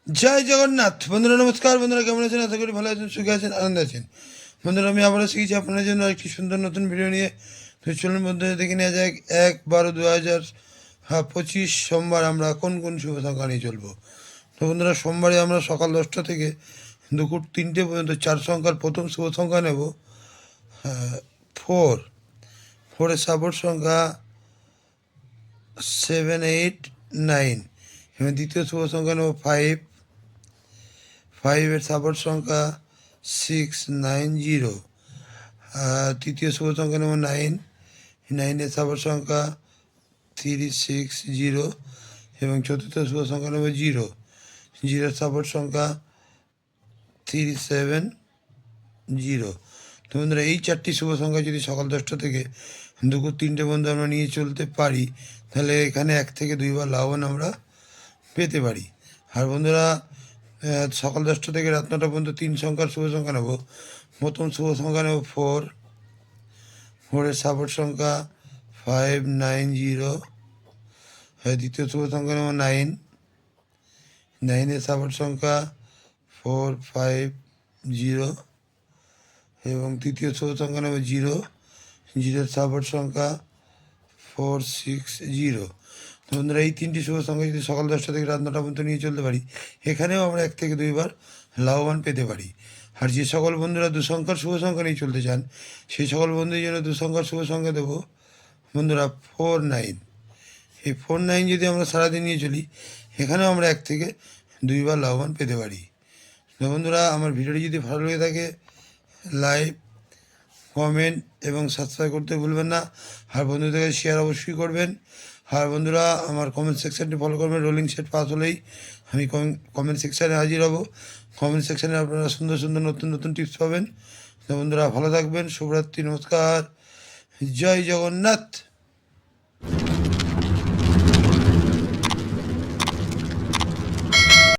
জয় জগন্নাথ। বন্ধুরা নমস্কার। বন্ধুরা কেমন আছেন? আশা করি ভালো আছেন, সুখে আছেন, আনন্দে আছেন। বন্ধুরা আমি আবারও শিখেছি আপনাদের জন্য একটি সুন্দর নতুন ভিডিও নিয়ে। তো চলুন বন্ধুরা দেখে নেওয়া যায় 1/12/2025 সোমবার আমরা কোন কোন শুভ সংখ্যা নিয়ে চলবো। তো বন্ধুরা সোমবারে আমরা সকাল 10টা থেকে দুপুর 3টে পর্যন্ত 4 সংখ্যার প্রথম শুভ সংখ্যা নেব 4। 4-এর সাপোর্ট সংখ্যা 7, 8, 9 এবং দ্বিতীয় শুভ সংখ্যা নেব 5। 5-এর সাপোর্ট সংখ্যা 690। তৃতীয় শুভ সংখ্যা নেব 9। 9-এর সাপোর্ট সংখ্যা 360 এবং চতুর্থ শুভ সংখ্যা নেব 0। 0-এর সাপোর্ট সংখ্যা 370। তো বন্ধুরা এই 4টি শুভ সংখ্যা যদি সকাল 10টা থেকে দুপুর 3টে পর্যন্ত আমরা নিয়ে চলতে পারি, তাহলে এখানে 1 থেকে 2 বার লাভবান আমরা পেতে পারি। আর বন্ধুরা সকাল 10টা থেকে রাত 9টা পর্যন্ত 3 সংখ্যার শুভ সংখ্যা নেব। প্রথম শুভ সংখ্যা নেব 4। 4-এর সাপোর্ট সংখ্যা 590। দ্বিতীয় শুভ সংখ্যা নেব 9। 9-এর সাপোর্ট সংখ্যা 450 এবং তৃতীয় শুভ সংখ্যা নেব 0। 0-এর সাপোর্ট সংখ্যা 460। তো বন্ধুরা এই 3টি শুভ সংখ্যা যদি সকাল 10টা থেকে রাত 9টা পর্যন্ত নিয়ে চলতে পারি, এখানেও আমরা 1 থেকে 2 বার লাভবান পেতে পারি। আর যে সকল বন্ধুরা 2 সংখ্যার শুভ সংখ্যা নিয়ে চলতে চান, সেই সকল বন্ধুদের জন্য 2 সংখ্যার শুভ সংখ্যা দেবো বন্ধুরা 4-9। এই 4-9 যদি আমরা সারাদিন নিয়ে চলি, এখানেও আমরা 1 থেকে 2 বার লাভবান পেতে পারি। তো বন্ধুরা আমার ভিডিওটি যদি ভালো লেগে থাকে, লাইক, কমেন্ট এবং সাবস্ক্রাইব করতে ভুলবেন না। আর বন্ধুদেরকে শেয়ার অবশ্যই করবেন। আর বন্ধুরা আমার কমেন্ট সেকশানটি ফলো করবেন। রোলিং সেট পাস হলেই আমি কমেন্ট সেকশানে হাজির হব। কমেন্ট সেকশানে আপনারা সুন্দর সুন্দর নতুন নতুন টিপস পাবেন। তো বন্ধুরা ভালো থাকবেন। শুভরাত্রি, নমস্কার, জয় জগন্নাথ।